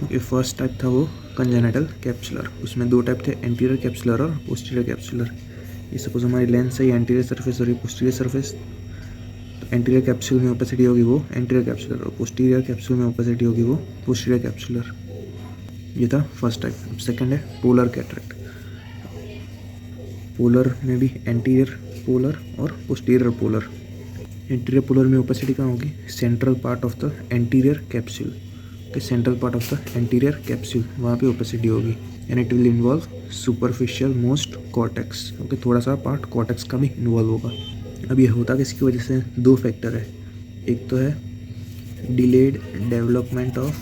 Okay, first type था वो congenital capsular. उसमें दो टाइप थे, एंटीरियर कैप्सुलर और पोस्टीरियर कैप्सुलर। ये सपोज हमारी लेंस है, ये एंटीरियर सरफेस और ये पोस्टीरियर सरफेस। तो एंटीरियर कैप्सूल में ओपेसिटी होगी वो एंटीरियर कैप्सुलर, और पोस्टीरियर कैप्सूल में ओपेसिटी होगी वो पोस्टीरियर कैप्सुलर। ये था फर्स्ट टाइप। अब सेकंड है पोलर कैटरेक्ट। पोलर में भी एंटीरियर पोलर और पोस्टीरियर पोलर। एंटीरियर पोलर में ओपेसिटी कहाँ होगी? Central part of the anterior capsule के central part of the anterior capsule, वहाँ पे ओपेसिटी होगी। And it will involve superficial most cortex. Okay, थोड़ा सा पार्ट कॉर्टेक्स का भी इन्वॉल्व होगा। अब ये होता किसकी वजह से? दो फैक्टर है। एक तो है delayed development of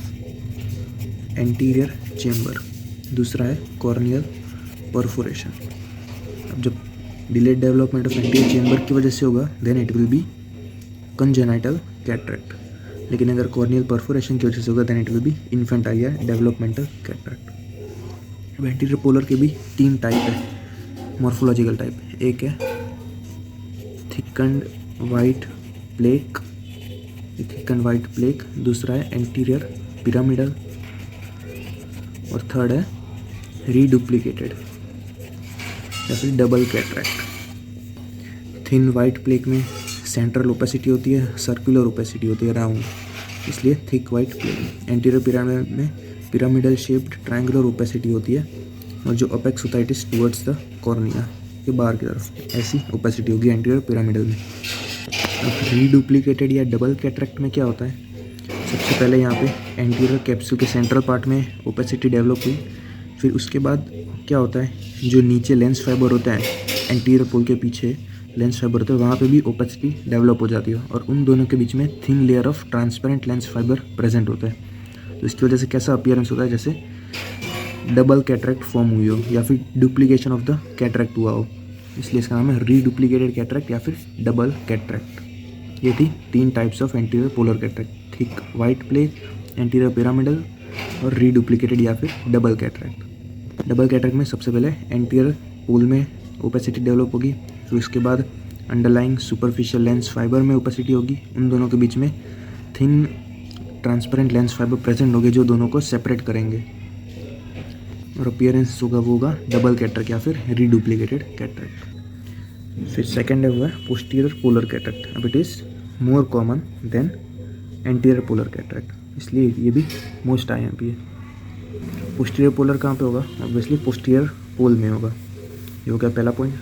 anterior chamber, दूसरा है कॉर्नियल परफोरेशन। अब जब delayed development of anterior chamber की वजह से होगा then it will be congenital cataract, लेकिन अगर कॉर्नियल परफोरेशन की वजह से होगा then it will be infantile या डेवलपमेंटल कैटरेक्ट। अब एंटीरियर पोलर के भी तीन टाइप है, मॉर्फोलॉजिकल टाइप। एक है thickened white plaque, thickened white plaque, दूसरा है एंटीरियर पिरामिडल, और थर्ड है रीडुप्लीकेटेड या फिर double cataract. Thin white plaque में सेंट्रल ओपेसिटी होती है, सर्कुलर ओपेसिटी होती है राउंड, इसलिए thick white plaque. Anterior pyramid में पिरामिडल शेप्ड ट्रायंगुलर ओपेसिटी होती है, और जो अपेक्स होता है it is towards the cornea के बाहर की तरफ, ऐसी ओपेसिटी होगी एंटीरियर पिरामिडल में। अब रीडुप्लीकेटेड या डबल कैटरेक्ट में क्या होता है? सबसे पहले यहाँ पे एंटीरियर कैप्सूल के सेंट्रल पार्ट में ओपेसिटी डेवलप हुई, फिर उसके बाद क्या होता है, जो नीचे लेंस फाइबर होता है एंटीरियर पोल के पीछे लेंस फाइबर होता है, वहाँ पे भी ओपेसिटी डेवलप हो जाती है, और उन दोनों के बीच में thin layer of transparent lens fibre present होता है। तो इसकी वजह से कैसा अपीयरेंस होता है? जैसे डबल कैटरेक्ट फॉर्म हुई हो या फिर डुप्लीकेशन ऑफ द कैटरेक्ट हुआ हो, इसलिए इसका नाम है रीडुप्लीकेटेड कैटरेक्ट या फिर डबल कैटरेक्ट। ये थी तीन types of anterior polar cataract, thick white plaque, anterior pyramidal और रीडुप्लीकेटेड या फिर डबल कैटरेक्ट। डबल कैटरेक्ट में सबसे पहले एंटीरियर पोल में ओपेसिटी डेवलप होगी, फिर उसके बाद अंडरलाइंग सुपरफिशियल लेंस फाइबर में ओपेसिटी होगी, उन दोनों के बीच में thin transparent lens fibre present होंगे जो दोनों को सेपरेट करेंगे, और अपीयरेंस होगा वो होगा डबल कैटरेक्ट या फिर रीडुप्लीकेटेड कैटरेक्ट। फिर सेकंड है वो है पोस्टीरियर पोलर कैटरेक्ट। अब it is more common than anterior polar cataract, इसलिए ये भी मोस्ट IMP है। पोस्टीरियर पोलर कहाँ पे होगा? ऑब्वियसली पोस्टीरियर पोल में होगा, ये हो गया पहला पॉइंट।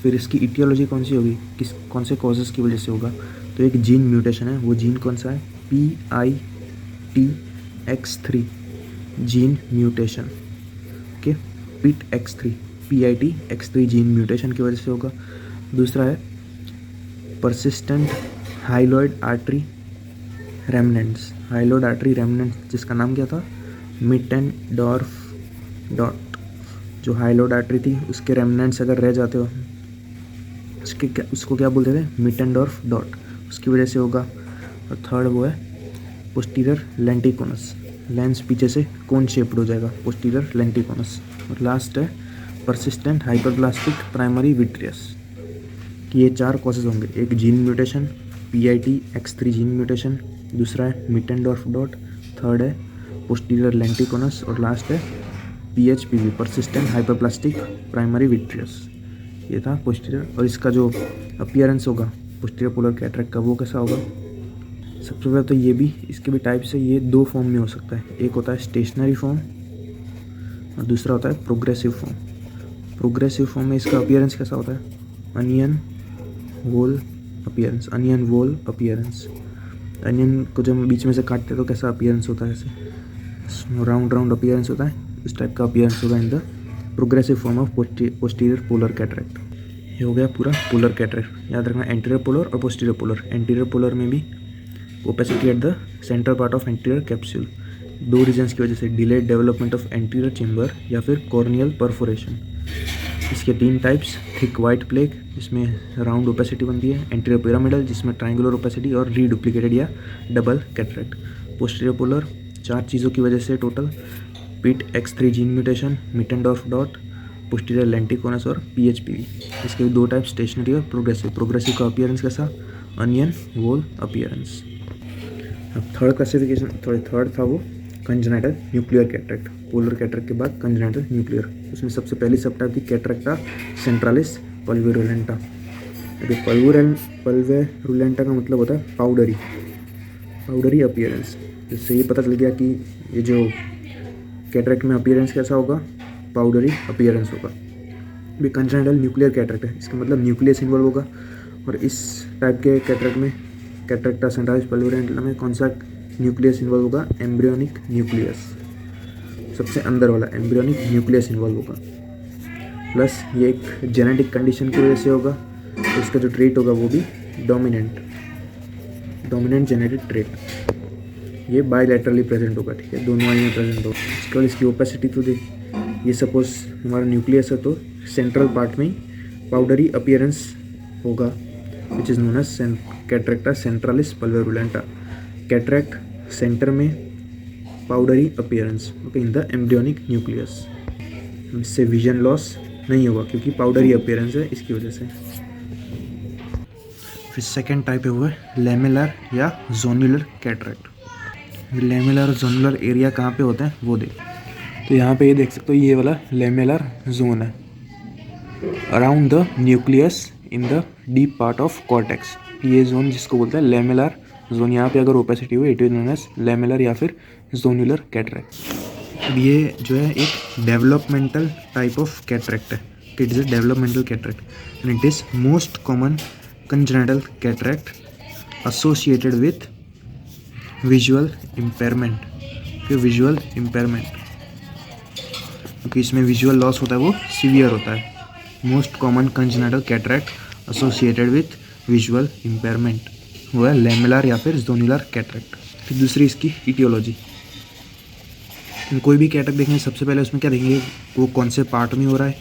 फिर इसकी इटियोलॉजी कौन सी होगी, कौन से कॉजेज़ की वजह से होगा? तो एक जीन म्यूटेशन है, वो जीन कौन सा है? PITX3 gene mutation. Okay, PITX3 gene mutation की वजह से होगा। दूसरा है persistent hyaloid artery remnants. Hyaloid artery remnants जिसका नाम क्या था? Mittendorf dot. जो हाइलॉइड आर्टरी थी उसके रेमनेंट्स अगर रह जाते हो उसको क्या बोलते थे? मिटेनडॉर्फ डॉट, उसकी वजह से होगा। और थर्ड वो है पोस्टीरियर लेंटिकोनस, लेंस पीछे से कोन शेप्ड हो जाएगा, पोस्टीरियर लेंटिकोनस। और लास्ट है परसिस्टेंट हाइपरप्लास्टिक प्राइमरी विट्रियस। ये चार कॉजेज होंगे, एक gene mutation PITX3 gene mutation, दूसरा है मिटेनडॉर्फ डॉट, थर्ड है पोस्टीरियर लेंटिकोनस, और लास्ट है PHPV persistent hyperplastic primary vitreous. ये था पोस्टीरियर। और इसका जो अपीयरेंस होगा पोस्टीरियर पोलर कैटरेक्ट का वो कैसा होगा? सबसे पहले तो ये भी, इसके भी टाइप्स है, ये दो फॉर्म में हो सकता है। एक होता है स्टेशनरी फॉर्म और दूसरा होता है प्रोग्रेसिव फॉर्म। प्रोग्रेसिव फॉर्म में इसका अपीयरेंस कैसा होता है? Onion whorl appearance, onion whorl appearance. Onion को जब बीच में से काटते हैं तो कैसा अपीयरेंस होता है? ऐसे राउंड राउंड अपीयरेंस होता है, इस टाइप का अपीयरेंस होगा in the progressive form of posterior polar cataract. ये हो गया पूरा पोलर कैटरेक्ट। याद रखना एंटीरियर पोलर और पोस्टीरियर पोलर। एंटीरियर पोलर में भी opacity at the central part of anterior capsule, दो रीजन्स की वजह से, delayed development of anterior chamber या फिर कॉर्नियल परफोरेशन। इसके तीन टाइप्स, थिक वाइट प्लेक जिसमें राउंड ओपेसिटी बनती है, एंटीरियर पिरामिडल जिसमें ट्रायंगुलर ओपेसिटी, और रीडुप्लीकेटेड या डबल कैटरेक्ट। पोस्टीरियर पोलर चार चीज़ों की वजह से total, PITX3 gene mutation, Mittendorf dot, posterior lenticonus और PHPV। इसके भी दो टाइप, स्टेशनरी और प्रोग्रेसिव। प्रोग्रेसिव का अपीयरेंस कैसा? Onion whorl appearance. अब थर्ड क्लासिफिकेशन, थर्ड था वो congenital nuclear cataract, polar cataract के बाद कंजेनाइटल न्यूक्लियर। उसमें सबसे पहली सब टाइप थी कैटरेक्टा सेंट्रालिस पल्वेरुलेंटा। अभी पल्वेरुलेंटा का मतलब होता है पाउडरी अपीयरेंस। इससे ये पता चल गया कि ये जो कैटरेक्ट में अपीयरेंस कैसा होगा, पाउडरी अपीयरेंस होगा। भी कंजेनाइटल न्यूक्लियर कैटरेक्ट है, इसका मतलब न्यूक्लियस इन्वॉल्व होगा। और इस टाइप के कैटरेक्ट में, कैटरेक्टा सेंट्रालिस पल्वेरुलेंटा में कौन सा न्यूक्लियस इन्वॉल्व होगा, एम्ब्रियोनिक न्यूक्लियस, सबसे अंदर वाला एम्ब्रियोनिक न्यूक्लियस इन्वॉल्व होगा। प्लस ये एक जेनेटिक कंडीशन की वजह से होगा, तो इसका जो ट्रेट होगा वो भी डोमिनेंट जेनेटिक ट्रेट। ये बायलैटरली प्रेजेंट होगा, ठीक है, दोनों आई में प्रेजेंट होगा। इसके बाद इसकी ओपेसिटी तो देख, ये सपोज हमारा न्यूक्लियस है तो सेंट्रल पार्ट में पाउडरी अपीयरेंस होगा, which is known as cataracta centralis pulverulenta. Cataract centre में powdery appearance, okay, in the embryonic nucleus. इससे विजन लॉस नहीं होगा क्योंकि पाउडरी अपीयरेंस है, इसकी वजह से। फिर सेकेंड टाइप है वो है लेमेलर या जोनुलर कैटरेक्ट। लेमेलर और जोनुलर एरिया कहाँ पे होता है वो देख। तो यहाँ पे ये देख सकते हो, ये वाला लेमेलर जोन है around the nucleus in the deep part of cortex. ये जोन जिसको बोलते हैं लेमेलर जोन। यहाँ पे अगर ओपेसिटी हुई इट इज नोन एज लेमेलर या फिर जोनुलर कैटरेक्ट। अब ये जो है एक डेवलपमेंटल टाइप ऑफ कैटरेक्ट है, it is a developmental cataract and it is most common congenital cataract associated with visual impairment. Visual impairment क्योंकि इसमें विजुअल लॉस होता है वो सीवियर होता है। Most common congenital cataract associated with visual impairment वो है लेमेलर या फिर जोनुलर कैटरेक्ट। फिर दूसरी इसकी इटियोलॉजी। कोई भी कैटरेक्ट देखेंगे सबसे पहले उसमें क्या देखेंगे, वो कौन से पार्ट में हो रहा है।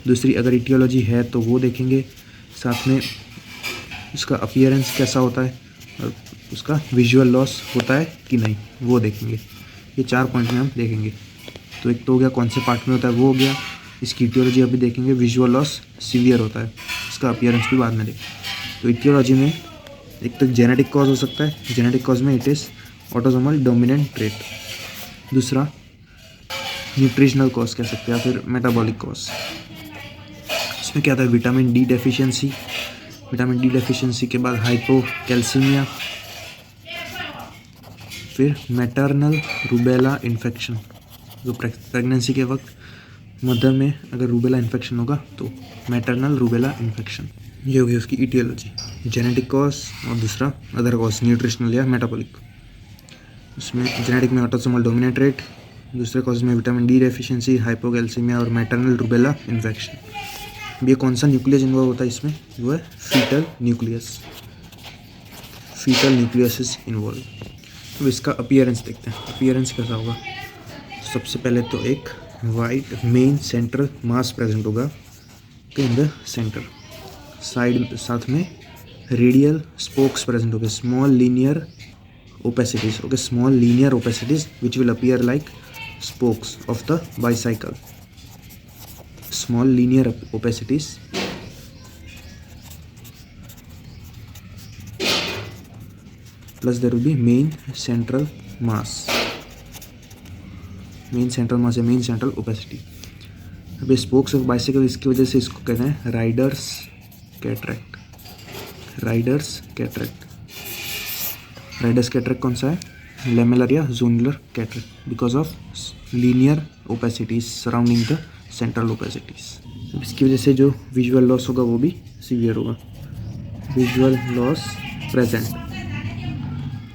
दूसरी अगर इटियोलॉजी है तो वो देखेंगे, साथ में उसका अपीयरेंस कैसा होता है और उसका विजुअल लॉस होता है कि नहीं वो देखेंगे। ये 4 पॉइंट में हम देखेंगे। तो एक तो हो गया कौन से पार्ट में होता है वो हो गया, इसकी इटियोलॉजी अभी देखेंगे, विजुअल लॉस सीवियर होता है, इसका अपीयरेंस भी बाद में देखेंगे। तो इटियोलॉजी में एक तो जेनेटिक कॉज हो सकता है, जेनेटिक कॉज में it is autosomal dominant trait. दूसरा न्यूट्रिशनल कॉज कह सकते हैं या फिर मेटाबॉलिक कॉज। इसमें क्या आता है, vitamin D deficiency, vitamin D deficiency के बाद हाइपोकैल्सीमिया, फिर मैटरनल रूबेला इन्फेक्शन। जो प्रेगनेंसी के वक्त मदर में अगर रूबेला इन्फेक्शन होगा तो मैटरनल रूबेला इन्फेक्शन। ये होगी उसकी इटियोलॉजी, जेनेटिक कॉज और दूसरा अदर कॉज न्यूट्रिशनल या मेटाबॉलिक। उसमें जेनेटिक में ऑटोसोमल डोमिनेंट ट्रेट, दूसरे कॉज में विटामिन डी डेफिशिएंसी, हाइपोकैल्सीमिया और मैटरनल रूबेला इन्फेक्शन। ये कौन सा न्यूक्लियस इन्वॉल्व होता है इसमें, वो है fetal nucleus. Fetal nucleus is involve. अब इसका अपीयरेंस देखते हैं, अपीयरेंस कैसा होगा। सबसे पहले तो एक वाइट मेन सेंट्रल मास प्रेजेंट होगा इन द सेंटर, साइड साथ में रेडियल स्पोक्स प्रेजेंट होंगे, small linear opacities, okay, small linear opacities which will appear like spokes of the bicycle, small linear opacities plus there will be main central mass या main central opacity। अब spokes of bicycle, इसकी वजह से इसको कहते हैं Riders cataract. Riders cataract कौन सा है, लेमेलर या zonular cataract, because of linear opacities surrounding the central opacities. इसकी वजह से जो विजुअल लॉस होगा वो भी सीवियर होगा, विजुअल लॉस प्रेजेंट।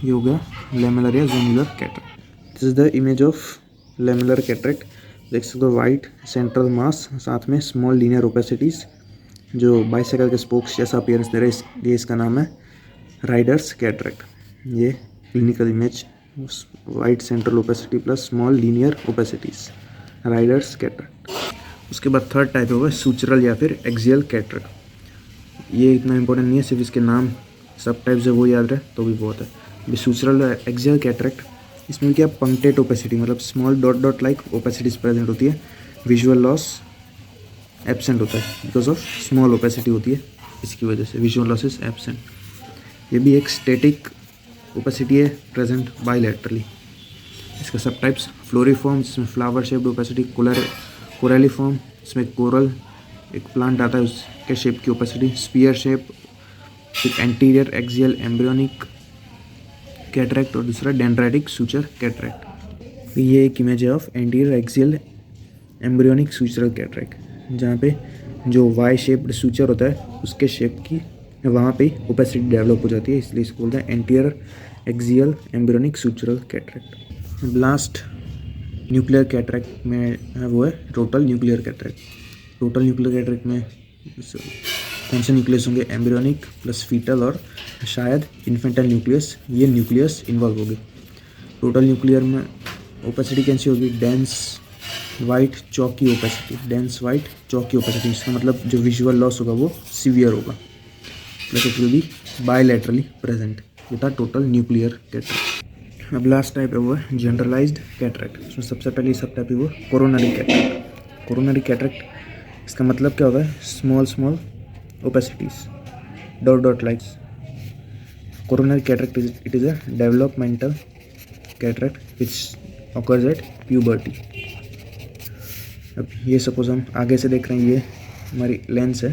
ये हो गया लेमेलर या zonular cataract. This is the image of lamellar cataract. देख सकते हो वाइट सेंट्रल मास, साथ में स्मॉल लीनियर ओपेसिटीज जो बाइसाइकिल के स्पोक्स जैसा अपीयरेंस दे रहे हैं। ये इसका नाम है राइडर्स कैटरेक्ट। ये clinical image, white central opacity plus small linear opacities, riders cataract. उसके बाद थर्ड टाइप होगा सूचरल या फिर एक्सियल कैटरेक्ट। ये इतना इंपॉर्टेंट नहीं है, सिर्फ इसके नाम सब टाइप्स है वो याद रहे तो भी बहुत है। ये सूचरल एक्सियल कैटरेक्ट, इसमें क्या पंक्टेट ओपेसिटी, मतलब small dot like opacities present होती है। विजुअल लॉस एब्सेंट होता है बिकॉज ऑफ स्मॉल ओपेसिटी होती है, इसकी वजह से विजुअल लॉस इज एब्सेंट। ये भी एक स्टैटिक ओपेसिटी है प्रेजेंट बायलैटरली। इसका सब टाइप्स फ्लोरीफॉर्म, जिसमें फ्लावर शेप्ड ओपेसिटी, कोरेलिफॉर्म, इसमें कोरल एक प्लांट आता है उसके शेप की ओपेसिटी, स्पीयर शेप, एक एंटीरियर एक्सियल एम्ब्रियोनिक कैटरेक्ट और दूसरा डेंड्राइटिक सूचर कैटरेक्ट। ये एक इमेज है of anterior axial embryonic sutural cataract, जहाँ पे जो वाई शेप्ड सूचर होता है उसके शेप की वहाँ पे ओपेसिटी डेवलप हो जाती है, इसलिए इसको बोलते हैं anterior axial embryonic sutural cataract. Last nuclear cataract में है वो है total nuclear cataract. Total nuclear cataract में कौन से न्यूक्लियस होंगे? एम्ब्रियोनिक प्लस फीटल और शायद इन्फेंटाइल न्यूक्लियस, ये न्यूक्लियस इन्वॉल्व होगी। टोटल न्यूक्लियर में ओपेसिटी कैसी होगी? Dense white chalky opacity, dense white chalky opacity. इसका मतलब जो विजुअल लॉस होगा वो सीवियर होगा, plus it will be bilaterally present. ये था टोटल न्यूक्लियर कैटरेक्ट। अब लास्ट टाइप है वो है जनरलाइज्ड कैटरेक्ट। उसमें सबसे पहले सब टाइप है वो कोरोनरी कैटरेक्ट। कोरोनरी कैटरेक्ट इसका मतलब क्या होता है? Small small opacities, dot dot likes. Coronary cataract it is a developmental cataract which occurs at puberty. अब ये सपोज हम आगे से देख रहे हैं, ये हमारी लेंस है,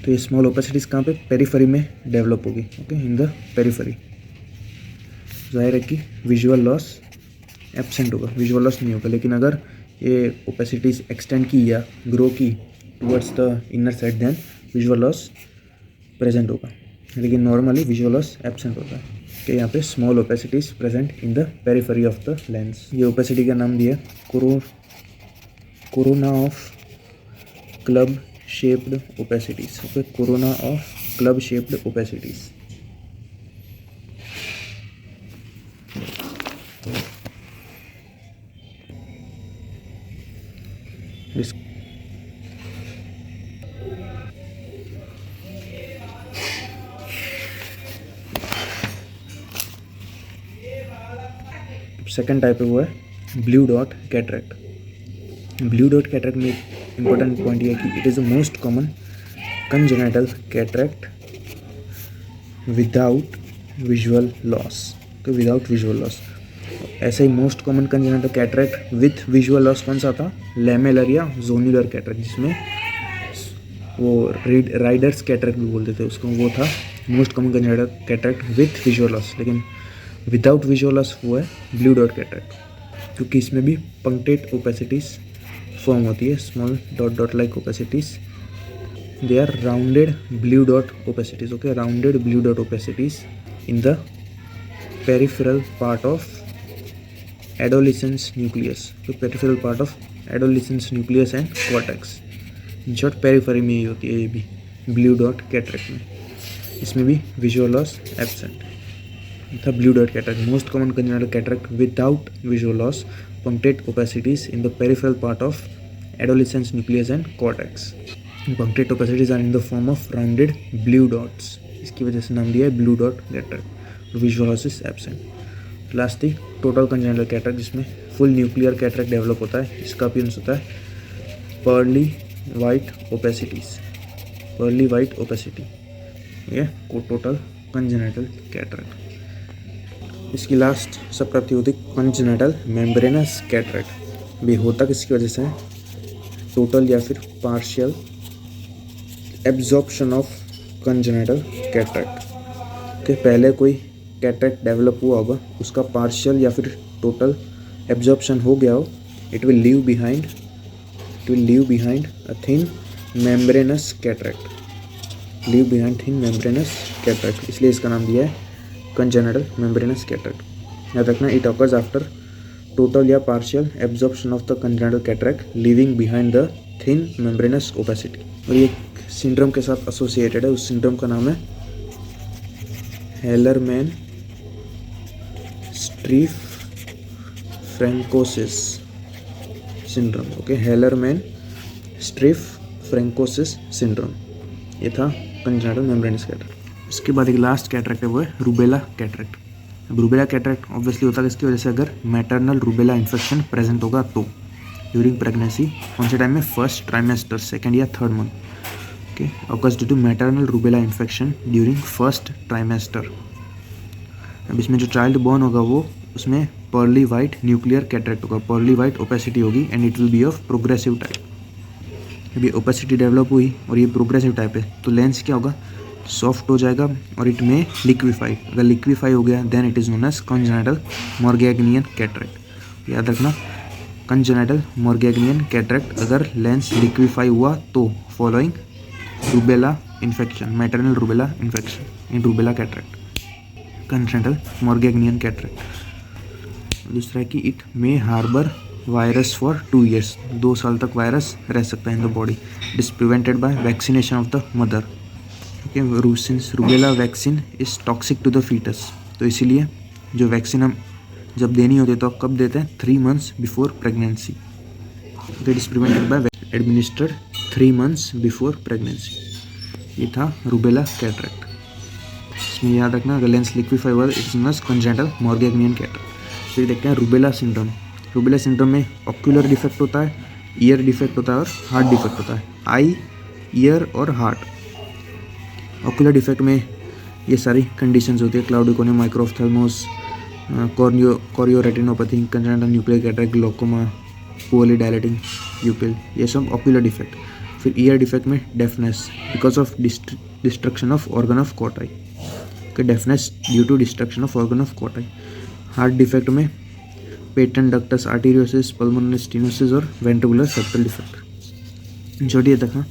तो ये स्मॉल ओपेसिटीज कहाँ पे? पेरिफेरी में डेवलप होगी, ओके, इन द पेरिफेरी। जाहिर है कि विजुअल लॉस एब्सेंट होगा, विजुअल लॉस नहीं होगा। लेकिन अगर ये ओपेसिटीज एक्सटेंड की या ग्रो की towards the inner side, then visual loss present होगा। लेकिन नॉर्मली विजुअल लॉस एब्सेंट होता है कि यहाँ पे small opacities present in the periphery of the lens. ये ओपेसिटी का नाम दिया corona of club shaped opacities, okay, corona of club shaped opacities. Second type है वो है blue dot cataract. Blue dot cataract में इंपॉर्टेंट पॉइंट ये है कि it is the most common congenital cataract without visual loss. तो without visual loss. ऐसे ही most common congenital cataract with visual loss कौन सा था? लेमेलर या जोन्युलर कैटरेक्ट, जिसमें वो राइडर्स कैटरेक्ट भी बोलते थे उसको, वो था most common congenital cataract with visual loss. लेकिन विदाउट विजुअल लॉस वो है ब्लू डॉट कैटरेक्ट, क्योंकि इसमें भी पंक्टेड ओपेसिटीज फॉर्म होती है, small dot dot like opacities. They are rounded blue dot opacities, okay, rounded blue dot opacities in the peripheral part of adolescence nucleus. तो peripheral part of adolescence nucleus and cortex, जॉट periphery में ही होती है ये भी blue dot cataract में। इसमें भी विजुअल लॉस एब्सेंट था। Blue dot cataract most common congenital cataract without visual loss, punctate opacities in the peripheral part of adolescence nucleus and cortex. Punctate opacities are in the form of rounded blue dots. इसकी वजह से नाम दिया है blue dot cataract. Visual loss is absent. Last थी total congenital cataract, जिसमें full nuclear cataract develop होता है। इसका अपीयरेंस होता है pearly white opacities, pearly white opacity, ये टोटल कंजेनिटल कैटरेक्ट। इसकी लास्ट सब प्राप्ति होती कंजेनिटल मेम्ब्रेनस कैटरेक्ट। भी होता किसकी वजह से है? टोटल या फिर partial absorption of congenital cataract के पहले कोई कैटरेक्ट डेवलप हुआ होगा, उसका पार्शियल या फिर टोटल एब्जॉर्प्शन हो गया हो, it will leave behind a thin membranes cataract, leave behind thin membranes cataract, इसलिए इसका नाम दिया है कंजेनिटल मेम्ब्रेनस कैटरेक्ट। याद रखना, इट ऑकर्स आफ्टर टोटल या partial absorption of the congenital cataract leaving behind the thin membranes opacity. और ये सिंड्रोम के साथ एसोसिएटेड है, उस सिंड्रोम का नाम है Hallermann Streiff Francois syndrome, okay, Hallermann Streiff Francois syndrome. ये था कंजेनिटल मेम्ब्रेनस कैटरेक्ट। इसके बाद एक लास्ट कैटरेक्ट है वो है रूबेला कैटरेक्ट। अब रूबेला कैटरेक्ट ऑब्वियसली होता है किसकी वजह से? अगर मैटरनल रूबेला इन्फेक्शन प्रेजेंट होगा तो ड्यूरिंग प्रेगनेंसी, कौन से टाइम में? फर्स्ट ट्राइमेस्टर, सेकेंड या third month, okay, occurs due to maternal rubella infection during first trimester. अब इसमें जो चाइल्ड बॉर्न होगा वो उसमें पर्ली वाइट न्यूक्लियर कैटरेक्ट होगा, पर्ली वाइट ओपेसिटी होगी and it will be of progressive type. अभी ओपेसिटी डेवलप हुई और ये प्रोग्रेसिव टाइप है तो लेंस क्या होगा, सॉफ्ट हो जाएगा और इट में लिक्विफाई। अगर लिक्विफाई हो गया then it is known as congenital morgagnian cataract. याद रखना, कंजेनिटल मॉर्गेग्नियन कैटरेक्ट अगर लेंस लिक्विफाई हुआ तो following rubella infection, maternal rubella infection in rubella cataract, congenital morgagnian cataract. दूसरा है कि it may harbour virus for 2 years, 2 साल तक वायरस रह सकता है in the body. It is prevented by vaccination of the mother. Okay, since rubella vaccine is toxic to the foetus, तो इसीलिए जो वैक्सीन हम जब देनी होती है तो कब देते हैं, 3 months before pregnancy. It is prevented by administered 3 months before pregnancy. ये था रूबेला कैटरेक्ट। इसमें याद रखना अगर लेंस लिक्विफाई हुआ it is known as congenital morgagnian cataract. फिर देखते हैं रूबेला सिंड्रोम। रूबेला सिंड्रोम में ऑक्यूलर डिफेक्ट होता है, ईयर डिफेक्ट होता है और हार्ट डिफेक्ट होता है, आई, ईयर और हार्ट। ऑक्यूलर डिफेक्ट में ये सारी कंडीशंस होती है, cloudy cornea, microphthalmos, chorioretinopathy, congenital nuclear cataract, glaucoma, poorly dilating pupil, ये सब ऑक्यूलर डिफेक्ट। फिर ईयर डिफेक्ट में deafness because of destruction of organ of Corti, deafness due to destruction of organ of Corti. Heart defect में patent ductus arteriosus, pulmonary stenosis और ventricular septal defect. छोड़िए तक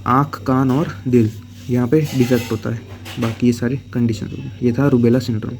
आँख, कान और दिल यहाँ पे डिफेक्ट होता है, बाकी ये सारी कंडीशन होगी। ये था रूबेला सिंड्रोम।